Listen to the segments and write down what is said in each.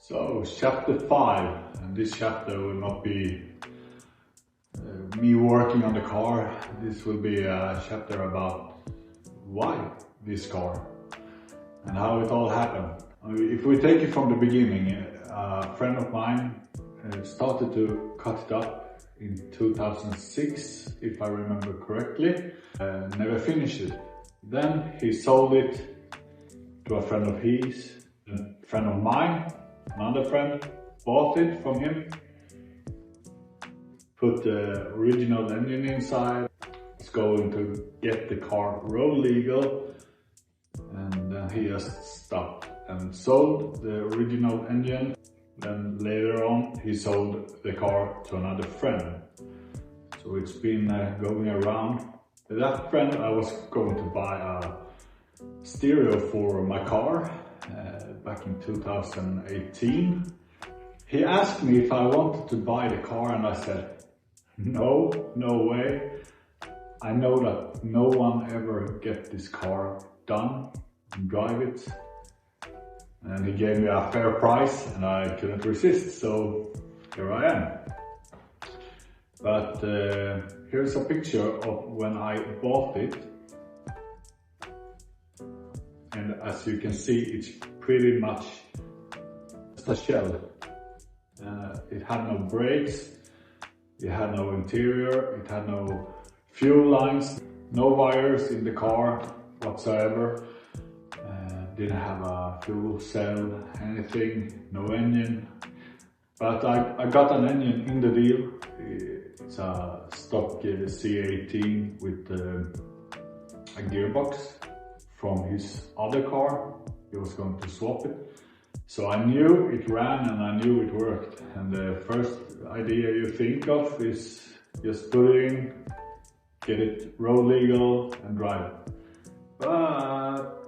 So, chapter 5, and this chapter will not be me working on the car. This will be a chapter about why this car and how it all happened. If we take it from the beginning, a friend of mine started to cut it up in 2006, if I remember correctly, never finished it. Then he sold it to a friend of his, a friend of mine. Another friend bought it from him, put the original engine inside, was going to get the car road legal, and then he just stopped and sold the original engine. Then later on he sold the car to another friend. So it's been going around. With that friend I was going to buy a stereo for my car. Back in 2018. He asked me if I wanted to buy the car, and I said, no way. I know that no one ever get this car done and drive it. And he gave me a fair price and I couldn't resist, so here I am. But here's a picture of when I bought it. And as you can see, it's pretty much just a shell. It had no brakes, it had no interior, it had no fuel lines, no wires in the car whatsoever. Didn't have a fuel cell, anything, no engine. But I got an engine in the deal. It's a stock S13 with a gearbox from his other car. He was going to swap it. So I knew it ran and I knew it worked. And the first idea you think of is just put it in, get it road legal and drive it. But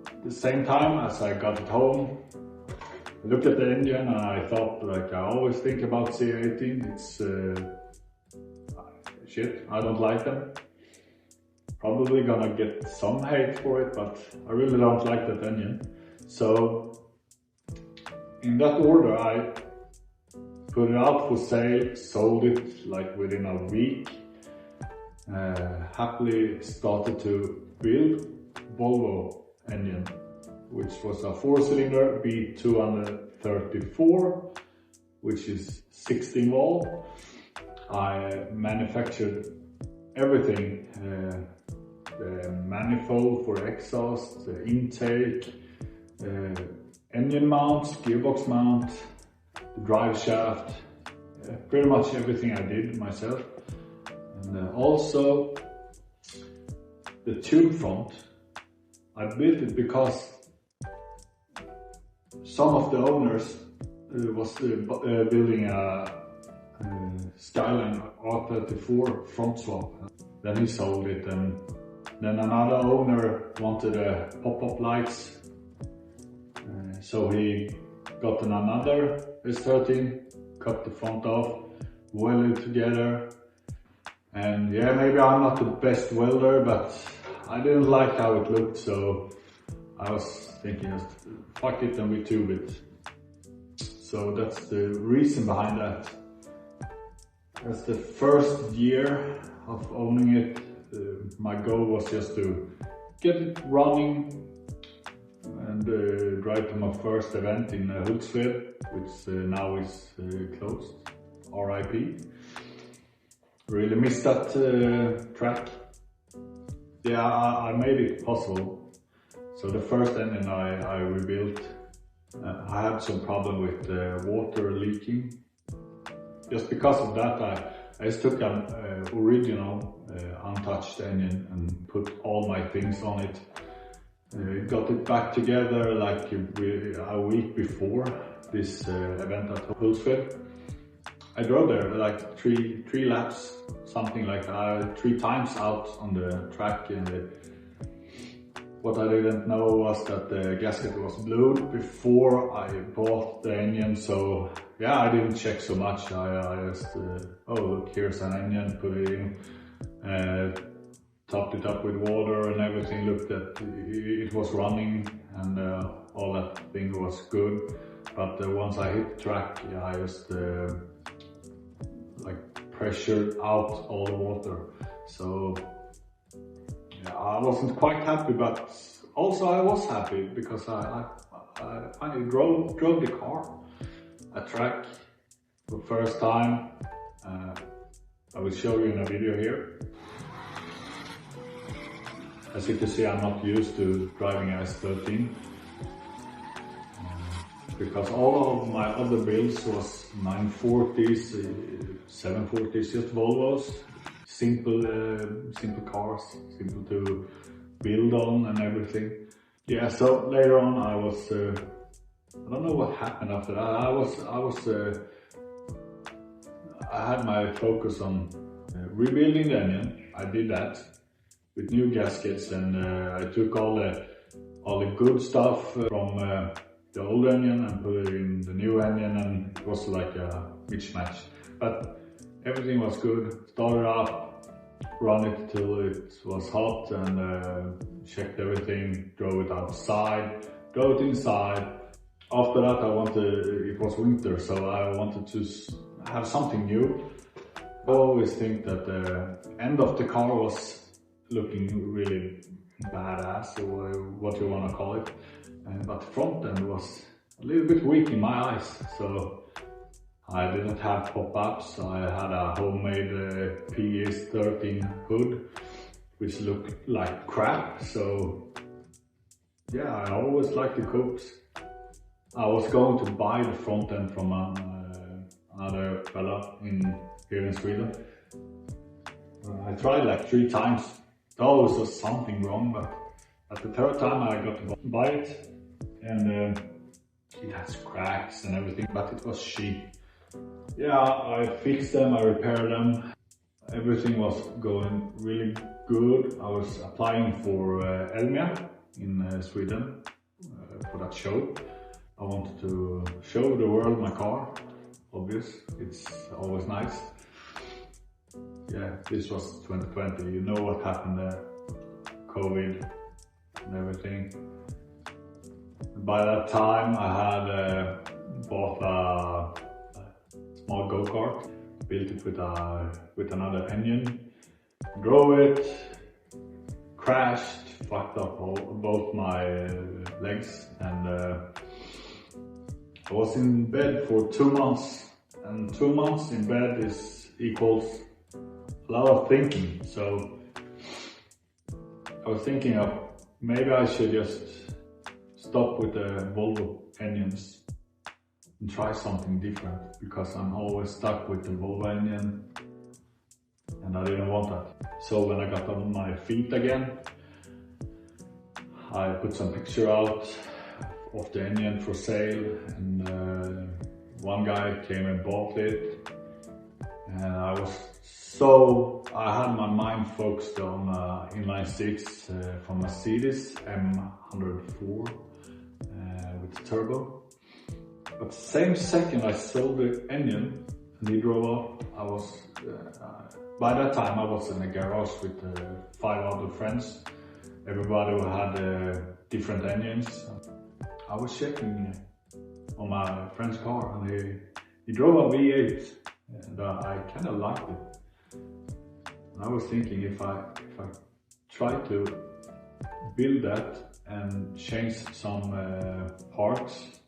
at the same time as I got it home, I looked at the engine and I thought, like I always think about C18, it's shit, I don't like them. Probably gonna get some hate for it, but I really don't like that engine. So in that order I put it out for sale, sold it like within a week. Happily started to build Volvo engine, which was a 4-cylinder B234, which is 16 volt. I manufactured everything. The manifold for exhaust, the intake, engine mounts, gearbox mount, the drive shaft, pretty much everything I did myself. And also the tube front, I built it because some of the owners was building a Skyline R34 front swap. Then he sold it, and then another owner wanted pop-up lights, so he got another s13, cut the front off, welded it together. And yeah, maybe I'm not the best welder, but I didn't like how it looked, so I was thinking just fuck it and we tube it. So that's the reason behind that. That's the first year of owning it. My goal was just to get it running and drive to my first event in Hultsfred, which now is closed, RIP. Really missed that track. Yeah, I made it possible. So the first engine I rebuilt, I had some problem with water leaking. Just because of that, I just took an original untouched engine and put all my things on it. Got it back together like a week before this event at Hultsfred. I drove there like three laps, something like that, 3 times out on the track. And what I didn't know was that the gasket was blown before I bought the engine. So yeah, I didn't check so much. I just, oh look, here's an engine, put it in, topped it up with water and everything. Looked at it was running and all that thing was good. but once I hit the track, yeah, I just like pressured out all the water. So yeah, I wasn't quite happy, but also I was happy because I finally drove the car a track for the first time. I will show you in a video here. As you can see, I'm not used to driving a s13 because all of my other builds was 940s, 740s, just Volvos, simple cars, simple to build on and everything. Yeah, so later on I was, I don't know what happened after that. I had my focus on rebuilding the engine. I did that with new gaskets, and I took all the good stuff from the old engine and put it in the new engine, and it was like a mismatch. But everything was good. Started up, run it till it was hot, and checked everything. Drove it outside, drove it inside. After that, it was winter, so I wanted to have something new. I always think that the end of the car was looking really badass, or what you want to call it, but the front end was a little bit weak in my eyes, so I didn't have pop-ups. I had a homemade s13 hood, which looked like crap. So yeah, I always liked the coupes. I was going to buy the front end from another fella here in Sweden. I tried like 3 times. There always was something wrong, but at the 3rd time I got to buy it, and it has cracks and everything, but it was cheap. Yeah, I fixed them, I repaired them. Everything was going really good. I was applying for Elmia in Sweden for that show. I wanted to show the world my car, obvious, it's always nice. Yeah, this was 2020, you know what happened there, COVID and everything. By that time I had bought a small go-kart, built it with another engine, drove it, crashed, fucked up both my legs, and I was in bed for 2 months, and 2 months in bed equals a lot of thinking. So I was thinking of maybe I should just stop with the Volvo engines and try something different, because I'm always stuck with the Volvo engine and I didn't want that. So when I got on my feet again, I put some picture out of the engine for sale, and one guy came and bought it, and I had my mind focused on inline 6 from Mercedes M104 with turbo. But the same second I sold the engine and he drove off, by that time I was in a garage with 5 other friends. Everybody had different engines. I was checking on my friend's car, and he drove a V8, and I kind of liked it. And I was thinking, if I try to build that and change some parts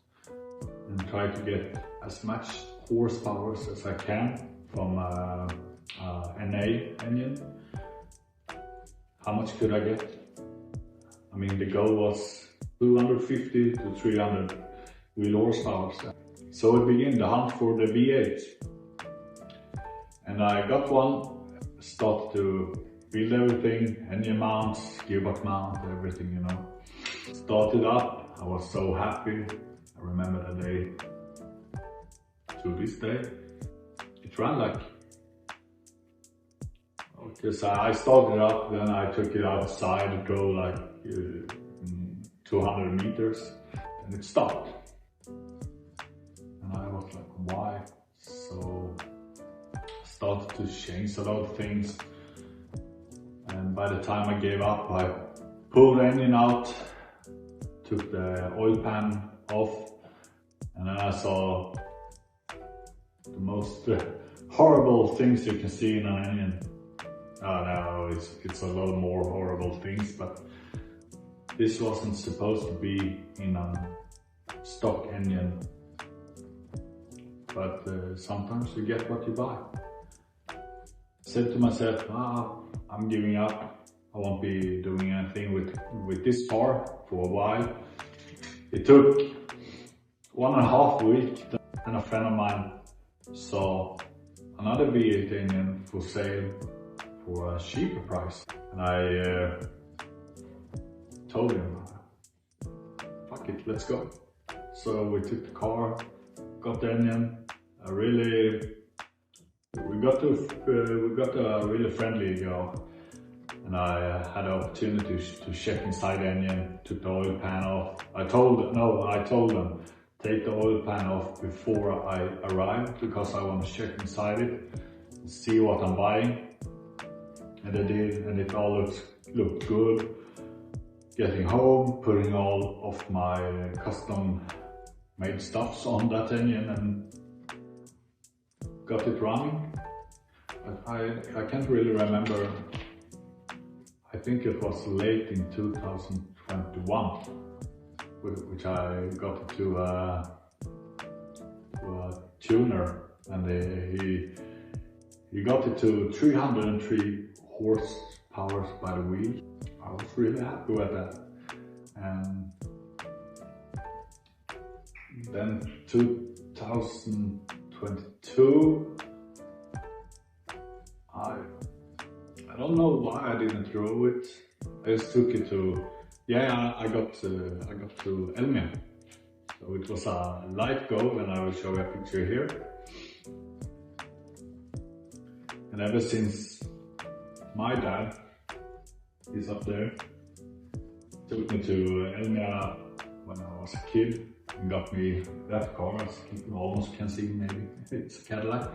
and try to get as much horsepower as I can from NA engine, how much could I get? I mean, the goal was 250 to 300 wheel horsepower. So it began the hunt for the V8. And I got one, started to build everything, engine mounts, gearbox mount, everything, you know. Started up, I was so happy. I remember the day to this day. It ran like, because I started up, then I took it outside, it drove like 200 meters, and it stopped. And I was like, why? So I started to change a lot of things. And by the time I gave up, I pulled the engine out, took the oil pan off, And then I saw the most horrible things you can see in an onion. No, it's a lot more horrible things, but this wasn't supposed to be in a stock onion. But sometimes you get what you buy. Said to myself, I'm giving up. I won't be doing anything with this car for a while. It took 1.5 weeks, and a friend of mine saw another V8 engine for sale for a cheaper price. And I told him, fuck it, let's go. So we took the car, got the engine. We got a really friendly girl, and I had the opportunity to check inside the engine, took the oil pan off. I told them, take the oil pan off before I arrive, because I want to check inside it, see what I'm buying. And I did, and it all looked good. Getting home, putting all of my custom made stuffs on that engine and got it running. But I can't really remember. I think it was late in 2021, which I got it to a tuner, and he got it to 303 horsepower by the wheel. I was really happy with that. And then 2022, I don't know why I didn't throw it. I just took it to, I got to Elmia. So it was a light go, and I will show you a picture here. And ever since my dad, he's up there, took me to Elmia when I was a kid and got me that car, as you almost can see, maybe it's a Cadillac.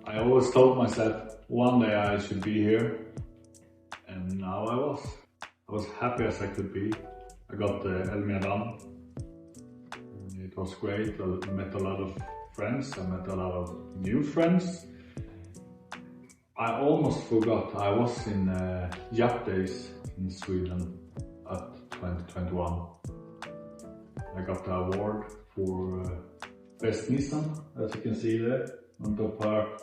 I always told myself one day I should be here, and now I was. I was happy as I could be. I got the Elmia done. It was great. I met a lot of friends. I met a lot of new friends. I almost forgot, I was in Yacht Days in Sweden at 2021. I got the award for Best Nissan, as you can see there on top part.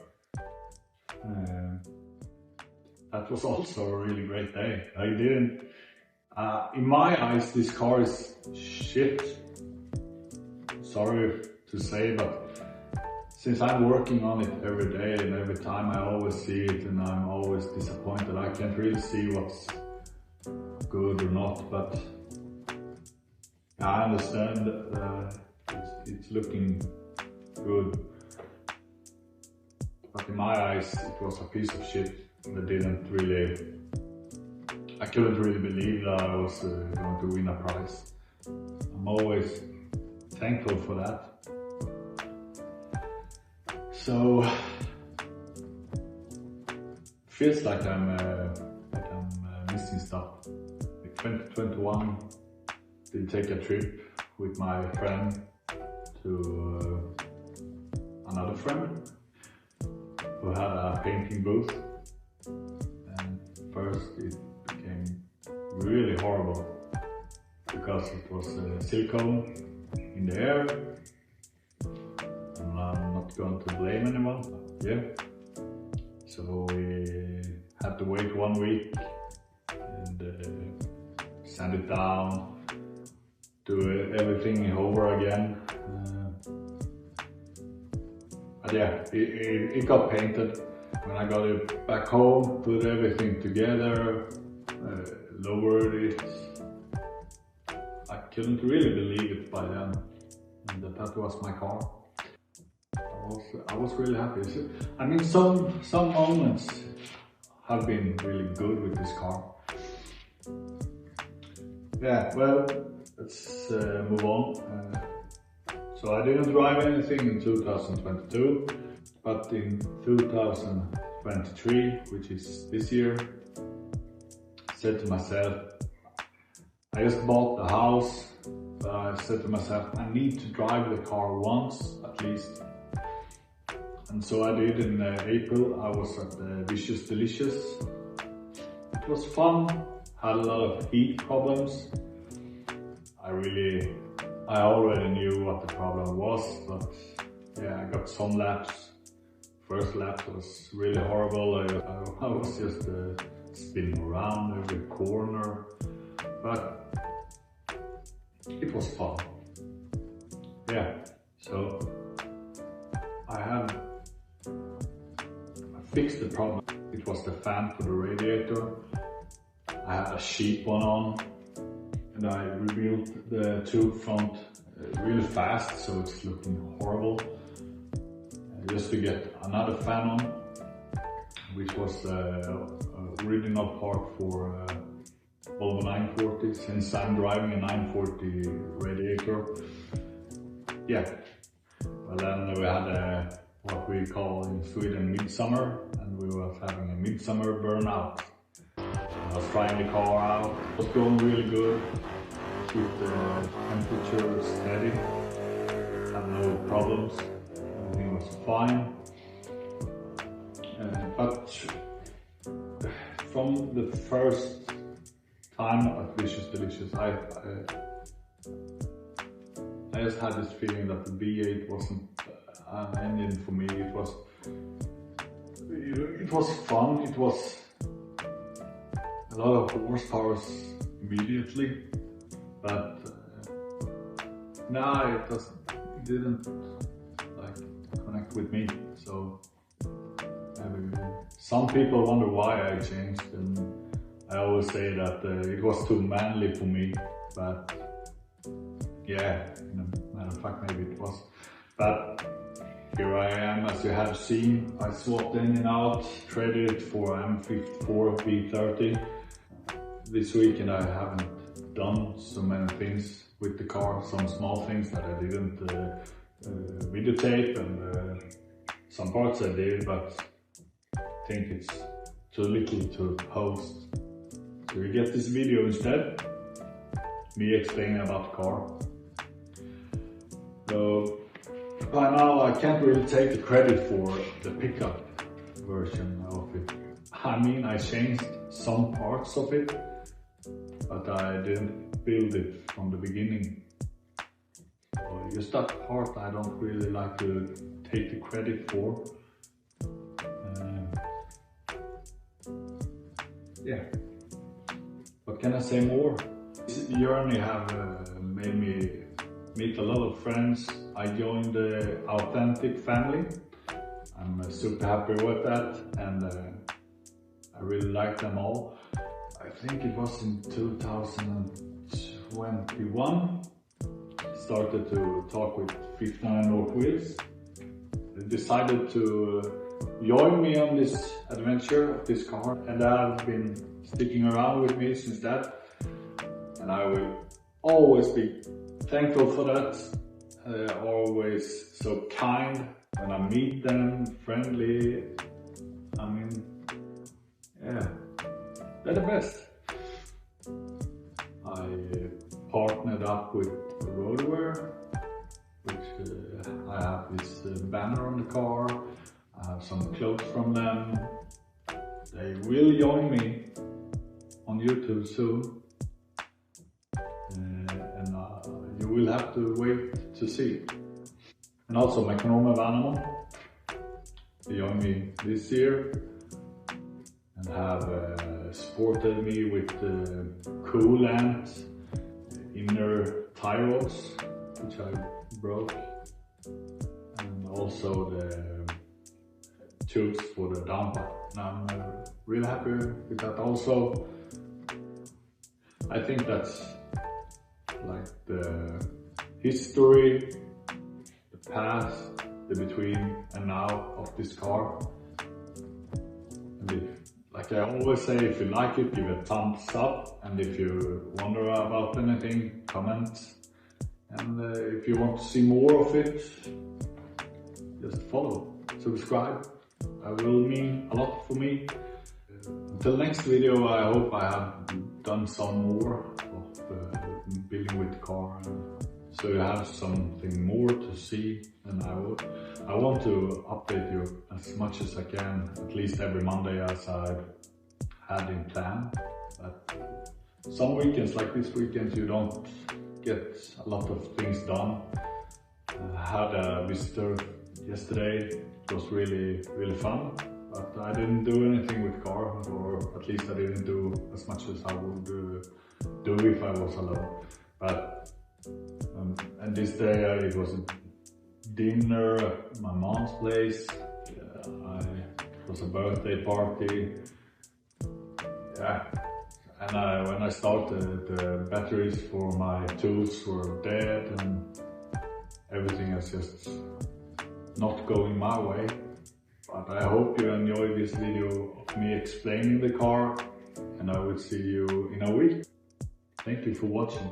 That was also a really great day. I didn't, in my eyes, this car is shit. Sorry to say, but since I'm working on it every day and every time, I always see it and I'm always disappointed. I can't really see what's good or not, but I understand it's looking good. But in my eyes, it was a piece of shit. I couldn't really believe that I was going to win a prize. I'm always thankful for that. So, feels like I'm missing stuff. In 2021, did take a trip with my friend to another friend who had a painting booth. And first it became really horrible because it was silicone in the air. I'm not going to blame anyone. Yeah. So we had to wait 1 week and sand it down, do everything over again. But yeah, it got painted. When I got it back home, put everything together, lowered it. I couldn't really believe it by then, that was my car. I was really happy. I mean, some moments have been really good with this car. Yeah, well, let's move on. So I didn't drive anything in 2022, but in 2023, which is this year, I said to myself, I just bought the house but I said to myself, I need to drive the car once at least. And so I did. In April. I was at Vicious Delicious. It was fun, had a lot of heat problems. I already knew what the problem was, but yeah, I got some laps. First lap was really horrible. I was just spinning around every corner, but it was fun. Yeah, so I fixed the problem. It was the fan for the radiator. I had a cheap one on, and I rebuilt the tube front really fast, so it's looking horrible. Just to get another fan on, which was original part for Volvo 940, since I'm driving a 940 radiator. Yeah, well then we had what we call in Sweden midsummer, and we were having a midsummer burnout. I was trying the car out, it was going really good, keep the temperature steady, had no problems, everything was fine. But from the first time at Vicious Delicious, I just had this feeling that the V8 wasn't an engine for me. It was fun. It was a lot of horsepower immediately, but no, it didn't like connect with me. So some people wonder why I changed, and I always say that it was too manly for me, but yeah, in a matter of fact maybe it was. But here I am, as you have seen. I swapped the engine out, traded it for M54 V30 this week, and I haven't done so many things with the car, some small things that I didn't videotape, and some parts I did, but I think it's too little to post. So you get this video instead, me explaining about the car. So by now I can't really take the credit for the pickup version of it. I mean, I changed some parts of it, but I didn't build it from the beginning. So just that part I don't really like to take the credit for. Yeah, what can I say more? This journey have made me meet a lot of friends. I joined the Authentic family. I'm super happy with that, and I really like them all. I think it was in 2021. Started to talk with 59 North Wheels. They decided to join me on this adventure of this car, and I've been sticking around with me since that, and I will always be thankful for that. They're always so kind when I meet them, friendly. I mean, yeah, they're the best. I partnered up with Roadwear, which I have this banner on the car. I have some clothes from them. They will join me on YouTube soon, and you will have to wait to see. And also Mekonomen Värnamo, they joined me this year and have supported me with coolant, inner tie rods, which I broke, and also the tubes for the downpipe. And I'm really happy with that also. I think that's like the history, the past, the between and now of this car. And if, like I always say, if you like it, give it a thumbs up, and if you wonder about anything, comment. And if you want to see more of it, just follow, subscribe. That will mean a lot for me. Until next video, I hope I have done some more of building with the car. So you have something more to see, and I want to update you as much as I can, at least every Monday as I had in plan. But some weekends, like this weekend, you don't get a lot of things done. I had a visitor yesterday. It was really fun, but I didn't do anything with the car, or at least I didn't do as much as I would do if I was alone. But and this day it was a dinner at my mom's place. It was a birthday party. Yeah, and when I started, the batteries for my tools were dead, and everything is just not going my way. But I hope you enjoy this video of me explaining the car, and I will see you in a week. Thank you for watching.